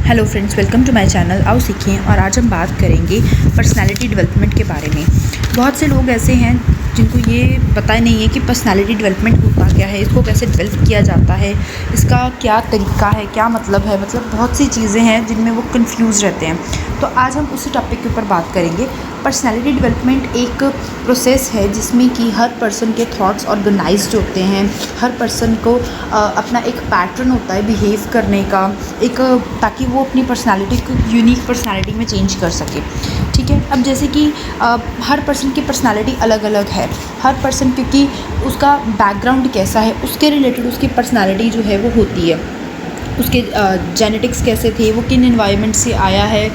Hello friends, welcome to my channel. आओ सीखें। और आज हम बात करेंगे पर्सनालिटी डेवलपमेंट के बारे में। बहुत से लोग ऐसे हैं जिनको ये पता नहीं है कि पर्सनालिटी डेवलपमेंट होता क्या है, इसको कैसे डेवलप किया जाता है, इसका क्या तरीका है, क्या मतलब है। मतलब बहुत सी चीज़ें हैं जिनमें वो कंफ्यूज रहते हैं। तो आज हम उसी टॉपिक के ऊपर बात करेंगे। पर्सनालिटी डेवलपमेंट एक प्रोसेस है जिसमें कि हर पर्सन के थॉट्स ऑर्गेनाइज्ड होते हैं। हर पर्सन को अपना एक पैटर्न होता है बिहेव करने का, एक ताकि वो अपनी पर्सनालिटी को यूनिक पर्सनालिटी में चेंज कर सके। ठीक है। अब जैसे कि हर पर्सन की पर्सनालिटी अलग अलग है। हर पर्सन क्योंकि उसका बैकग्राउंड कैसा है उसके रिलेटेड उसकी पर्सनालिटी जो है वो होती है। उसके जेनेटिक्स कैसे थे, वो किन एनवायरनमेंट से आया है,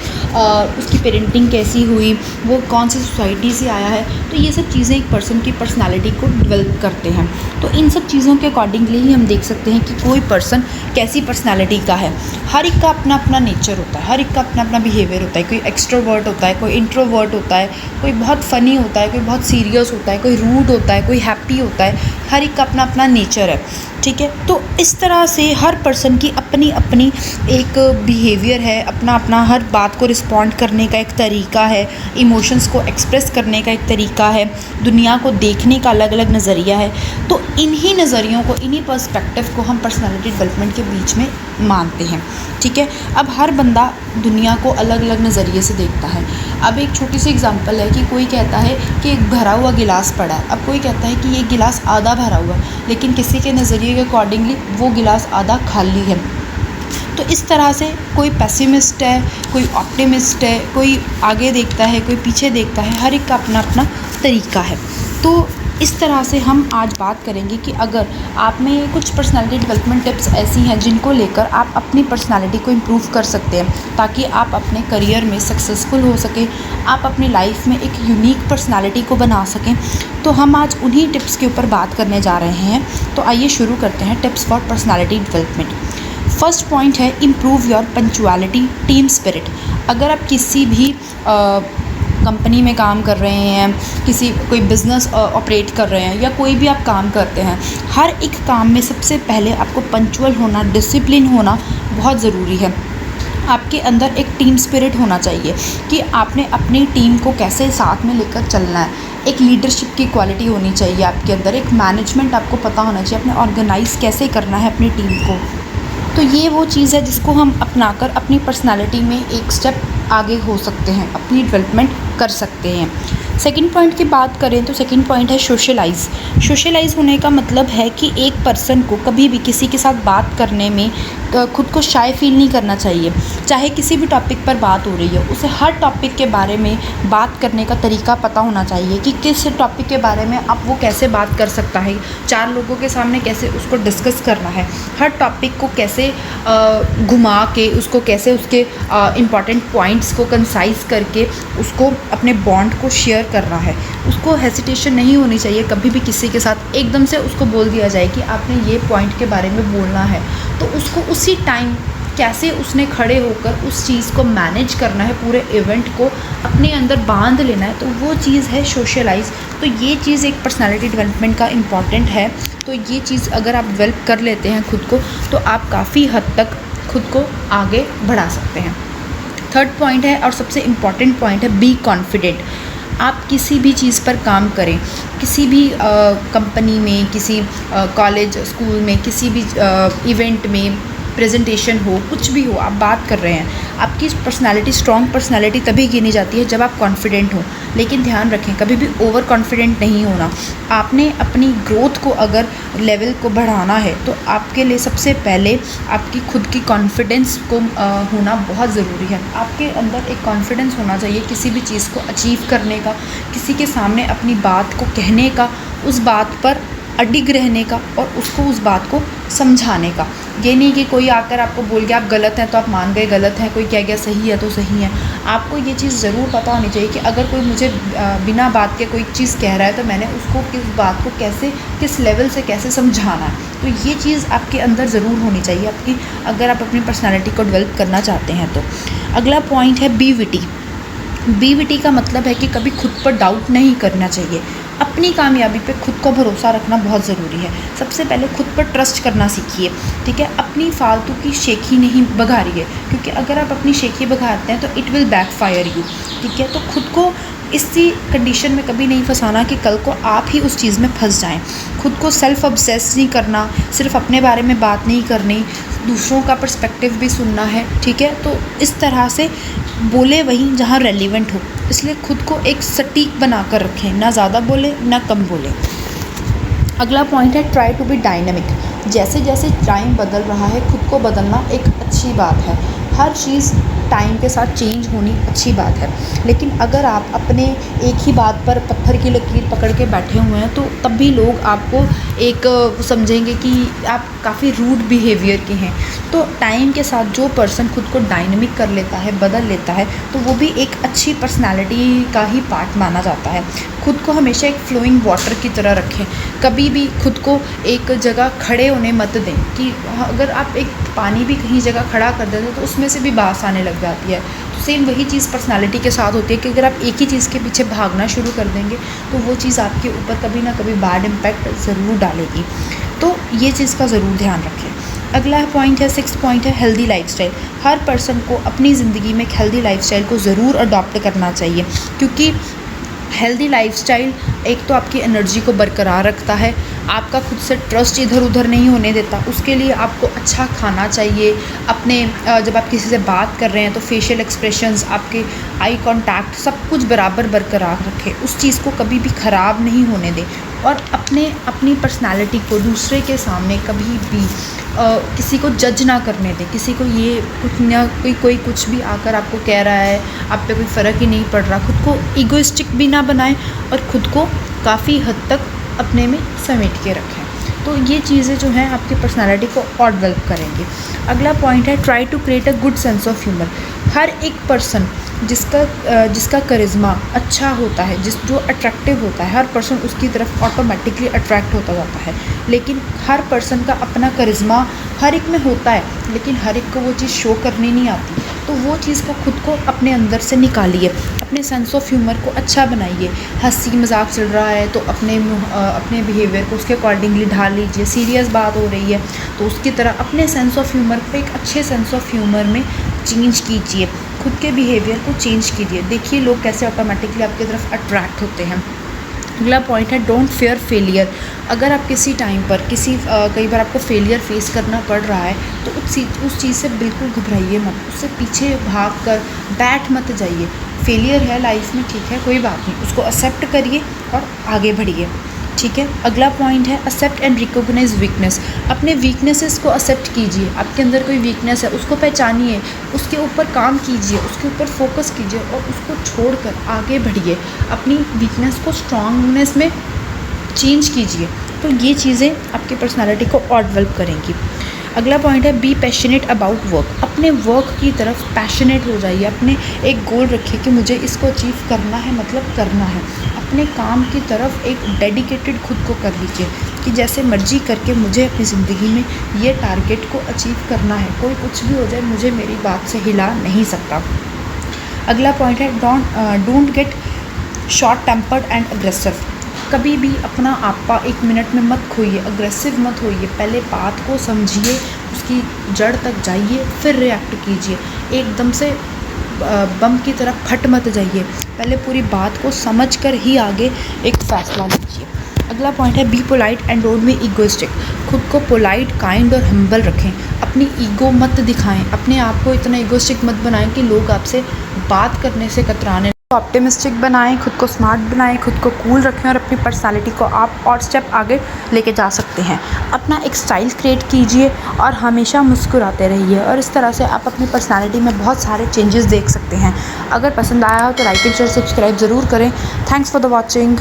उसकी पेरेंटिंग कैसी हुई, वो कौन सी सोसाइटी से आया है। तो ये सब चीज़ें एक पर्सन की पर्सनालिटी को डेवलप करते हैं। तो इन सब चीज़ों के अकॉर्डिंगली ही हम देख सकते हैं कि कोई पर्सन कैसी पर्सनालिटी का है। हर एक का अपना अपना नेचर होता है, हर एक का अपना अपना बिहेवियर होता है। कोई एक्सट्रोवर्ट होता है, कोई इंट्रोवर्ट होता है, कोई बहुत फ़नी होता है, कोई बहुत सीरियस होता है, कोई रूड होता है, कोई हैप्पी होता है। हर एक का अपना अपना नेचर है। ठीक है। तो इस तरह से हर पर्सन की अपनी अपनी एक बिहेवियर है, अपना अपना हर बात को रिस्पॉन्ड करने का एक तरीका है, इमोशंस को एक्सप्रेस करने का एक तरीका है, दुनिया को देखने का अलग अलग नज़रिया है। तो इन्हीं नज़रियों को, इन्हीं पर्सपेक्टिव को हम पर्सनालिटी डेवलपमेंट के बीच में मानते हैं। ठीक है। अब हर बंदा दुनिया को अलग अलग नज़रिए से देखता है। अब एक छोटी सी एग्जांपल है कि कोई कहता है कि एक भरा हुआ गिलास पड़ा है। अब कोई कहता है कि ये गिलास आधा भरा हुआ, लेकिन किसी के नज़रिए के अकॉर्डिंगली वो गिलास आधा खाली है। तो इस तरह से कोई पेसिमिस्ट है, कोई ऑप्टिमिस्ट है, कोई आगे देखता है, कोई पीछे देखता है। हर एक का अपना अपना तरीका है। तो इस तरह से हम आज बात करेंगे कि अगर आप में कुछ पर्सनालिटी डेवलपमेंट टिप्स ऐसी हैं जिनको लेकर आप अपनी पर्सनालिटी को इम्प्रूव कर सकते हैं ताकि आप अपने करियर में सक्सेसफुल हो सकें, आप अपनी लाइफ में एक यूनिक पर्सनालिटी को बना सकें। तो हम आज उन्हीं टिप्स के ऊपर बात करने जा रहे हैं। तो आइए शुरू करते हैं tips for personality development. First point है improve your punctuality, team spirit. अगर आप किसी भी कंपनी में काम कर रहे हैं, कोई बिज़नेस ऑपरेट कर रहे हैं, या कोई भी आप काम करते हैं, हर एक काम में सबसे पहले आपको पंक्चुअल होना, डिसिप्लिन होना बहुत ज़रूरी है। आपके अंदर एक टीम स्पिरिट होना चाहिए कि आपने अपनी टीम को कैसे साथ में लेकर चलना है। एक लीडरशिप की क्वालिटी होनी चाहिए आपके अंदर, एक मैनेजमेंट आपको पता होना चाहिए, आपने ऑर्गेनाइज़ कैसे करना है अपनी टीम को। तो ये वो चीज़ है जिसको हम अपनाकर अपनी पर्सनालिटी में एक स्टेप आगे हो सकते हैं, अपनी डेवलपमेंट कर सकते हैं। सेकंड पॉइंट की बात करें तो सेकंड पॉइंट है सोशलाइज़। सोशलाइज़ होने का मतलब है कि एक पर्सन को कभी भी किसी के साथ बात करने में खुद को शाय फील नहीं करना चाहिए। चाहे किसी भी टॉपिक पर बात हो रही है, उसे हर टॉपिक के बारे में बात करने का तरीका पता होना चाहिए कि किस टॉपिक के बारे में अब वो कैसे बात कर सकता है, 4 लोगों के सामने कैसे उसको डिस्कस करना है, हर टॉपिक को कैसे घुमा के उसको कैसे उसके इम्पॉर्टेंट पॉइंट्स को कंसाइज करके उसको अपने बॉन्ड को शेयर करना है। उसको हेसिटेशन नहीं होनी चाहिए कभी भी किसी के साथ एकदम से उसको बोल दिया जाए कि आपने ये पॉइंट के बारे में बोलना है। तो उसको उसी टाइम कैसे उसने खड़े होकर उस चीज़ को मैनेज करना है, पूरे इवेंट को अपने अंदर बांध लेना है, तो वो चीज़ है सोशलाइज़। तो ये चीज़ एक पर्सनालिटी डेवलपमेंट का इम्पॉर्टेंट है। तो ये चीज़ अगर आप डेवलप कर लेते हैं खुद को, तो आप काफ़ी हद तक खुद को आगे बढ़ा सकते हैं। थर्ड पॉइंट है और सबसे इम्पॉर्टेंट पॉइंट है बी कॉन्फिडेंट। आप किसी भी चीज़ पर काम करें, किसी भी कंपनी में, किसी कॉलेज स्कूल में, किसी भी इवेंट में, प्रेजेंटेशन हो, कुछ भी हो, आप बात कर रहे हैं, आपकी पर्सनालिटी स्ट्रॉन्ग पर्सनालिटी तभी गिनी जाती है जब आप कॉन्फिडेंट हो। लेकिन ध्यान रखें, कभी भी ओवर कॉन्फिडेंट नहीं होना। आपने अपनी ग्रोथ को अगर लेवल को बढ़ाना है तो आपके लिए सबसे पहले आपकी खुद की कॉन्फिडेंस को होना बहुत ज़रूरी है। आपके अंदर एक कॉन्फिडेंस होना चाहिए किसी भी चीज़ को अचीव करने का, किसी के सामने अपनी बात को कहने का, उस बात पर अडिग रहने का और उसको उस बात को समझाने का। ये नहीं कि कोई आकर आपको बोल गया आप गलत हैं तो आप मान गए गलत है, कोई कह गया सही है तो सही है। आपको ये चीज़ ज़रूर पता होनी चाहिए कि अगर कोई मुझे बिना बात के कोई चीज़ कह रहा है तो मैंने उसको किस बात को कैसे, किस लेवल से कैसे समझाना है। तो ये चीज़ आपके अंदर ज़रूर होनी चाहिए आपकी, अगर आप अपनी पर्सनैलिटी को डेवलप करना चाहते हैं तो। अगला पॉइंट है बी विटी। का मतलब है कि कभी खुद पर डाउट नहीं करना चाहिए। अपनी कामयाबी पे खुद को भरोसा रखना बहुत ज़रूरी है। सबसे पहले खुद पर ट्रस्ट करना सीखिए, ठीक है? अपनी फालतू की शेखी नहीं बघारिए, क्योंकि अगर आप अपनी शेखी बघारते हैं तो इट विल बैकफायर यू, ठीक है? तो खुद को इसी कंडीशन में कभी नहीं फंसाना कि कल को आप ही उस चीज़ में फंस जाएं। खुद को सेल्फ ऑब्सेस नहीं करना, सिर्फ अपने बारे में बात नहीं करनी, दूसरों का पर्सपेक्टिव भी सुनना है, ठीक है? तो इस तरह से बोले वहीं जहाँ रेलिवेंट हो, इसलिए खुद को एक सटीक बना कर रखें, ना ज़्यादा बोले ना कम बोले। अगला पॉइंट है ट्राई टू बी डायनेमिक। जैसे जैसे टाइम बदल रहा है खुद को बदलना एक अच्छी बात है। हर चीज़ टाइम के साथ चेंज होनी अच्छी बात है, लेकिन अगर आप अपने एक ही बात पर पत्थर की लकीर पकड़ के बैठे हुए हैं तो तब भी लोग आपको एक समझेंगे कि आप काफ़ी रूड बिहेवियर के हैं। तो टाइम के साथ जो पर्सन खुद को डायनेमिक कर लेता है, बदल लेता है, तो वो भी एक अच्छी पर्सनालिटी का ही पार्ट माना जाता है। खुद को हमेशा एक फ्लोइंग वाटर की तरह रखें। कभी भी खुद को एक जगह खड़े होने मत दें कि अगर आप एक पानी भी कहीं जगह खड़ा कर देते हैं तो उसमें से भी बास आने लग जाती है। तो सेम वही चीज़ पर्सनालिटी के साथ होती है कि अगर आप एक ही चीज़ के पीछे भागना शुरू कर देंगे तो वो चीज़ आपके ऊपर कभी ना कभी बैड इम्पैक्ट ज़रूर डालेगी। तो ये चीज़ का ज़रूर ध्यान रखें। अगला पॉइंट है, 6th पॉइंट है हेल्दी लाइफस्टाइल। हर पर्सन को अपनी ज़िंदगी में एक हेल्दी लाइफस्टाइल को ज़रूर अडॉप्ट करना चाहिए, क्योंकि हेल्दी लाइफस्टाइल एक तो आपकी एनर्जी को बरकरार रखता है, आपका खुद से ट्रस्ट इधर उधर नहीं होने देता। उसके लिए आपको अच्छा खाना चाहिए, अपने जब आप किसी से बात कर रहे हैं तो फेशियल एक्सप्रेशंस, आपके आई कांटेक्ट, सब कुछ बराबर बरकरार रखें। उस चीज़ को कभी भी ख़राब नहीं होने दें और अपनी पर्सनालिटी को दूसरे के सामने कभी भी किसी को जज ना करने दें। किसी को ये कुछ ना कोई कुछ भी आकर आपको कह रहा है, आप पे कोई फ़र्क ही नहीं पड़ रहा। खुद को ईगोइस्टिक भी ना बनाएं और खुद को काफ़ी हद तक अपने में समेट के रखें। तो ये चीज़ें जो हैं आपकी पर्सनालिटी को और डेवलप करेंगी। अगला पॉइंट है try to create a good sense of humour. हर एक पर्सन जिसका करिश्मा अच्छा होता है, जो अट्रैक्टिव होता है, हर पर्सन उसकी तरफ ऑटोमेटिकली अट्रैक्ट होता जाता है। लेकिन हर पर्सन का अपना करिश्मा हर एक में होता है, लेकिन हर एक को वो चीज़ शो करनी नहीं आती। तो वो चीज़ को खुद को अपने अंदर से निकालिए, अपने सेंस ऑफ ह्यूमर को अच्छा बनाइए। हंसी मजाक चल रहा है तो अपने बिहेवियर को उसके अकॉर्डिंगली ढाल लीजिए। सीरियस बात हो रही है तो उसकी तरह अपने सेंस ऑफ ह्यूमर को एक अच्छे सेंस ऑफ ह्यूमर में चेंज कीजिए। खुद के बिहेवियर को चेंज कीजिए, देखिए लोग कैसे ऑटोमेटिकली आपकी तरफ अट्रैक्ट होते हैं। अगला पॉइंट है डोंट फेयर फेलियर। अगर आप किसी टाइम पर कई बार आपको फेलियर फेस करना पड़ रहा है तो उस चीज़ से बिल्कुल घबराइए मत, उससे पीछे भाग कर बैठ मत जाइए। फेलियर है लाइफ में, ठीक है, कोई बात नहीं, उसको एक्सेप्ट करिए और आगे बढ़िए, ठीक है। अगला पॉइंट है एक्सेप्ट एंड रिकॉग्नाइज वीकनेस। अपने वीकनेसेस को एक्सेप्ट कीजिए। आपके अंदर कोई वीकनेस है उसको पहचानिए, उसके ऊपर काम कीजिए, उसके ऊपर फोकस कीजिए और उसको छोड़कर आगे बढ़िए। अपनी वीकनेस को स्ट्रांगनेस में चेंज कीजिए। तो ये चीज़ें आपकी पर्सनालिटी को और डेवलप करेंगी। अगला पॉइंट है बी पैशनेट अबाउट वर्क। अपने वर्क की तरफ पैशनेट हो जाइए। अपने एक गोल रखिए कि मुझे इसको अचीव करना है, मतलब करना है। अपने काम की तरफ एक डेडिकेटेड खुद को कर लीजिए कि जैसे मर्जी करके मुझे अपनी ज़िंदगी में ये टारगेट को अचीव करना है, कोई कुछ भी हो जाए मुझे मेरी बात से हिला नहीं सकता। अगला पॉइंट है don't get short tempered and aggressive. कभी भी अपना आपा एक मिनट में मत खोइए, अग्रेसिव मत होइए। पहले बात को समझिए, उसकी जड़ तक जाइए, फिर रिएक्ट कीजिए। एकदम से बम की तरह फट मत जाइए, पहले पूरी बात को समझकर ही आगे एक फ़ैसला लीजिए। अगला पॉइंट है be polite and don't be egoistic. खुद को पोलाइट, काइंड और हम्बल रखें। अपनी ईगो मत दिखाएं, अपने आप को इतना इगोइस्टिक मत बनाएं कि लोग आपसे बात करने से कतराने। ऑप्टिमिस्टिक बनाएं, खुद को स्मार्ट बनाएं, खुद को कूल रखें और अपनी पर्सनालिटी को आप और स्टेप आगे लेके जा सकते हैं। अपना एक स्टाइल क्रिएट कीजिए और हमेशा मुस्कुराते रहिए और इस तरह से आप अपनी पर्सनालिटी में बहुत सारे चेंजेस देख सकते हैं। अगर पसंद आया हो तो लाइक एंड शेयर सब्सक्राइब ज़रूर करें। Thanks for the watching.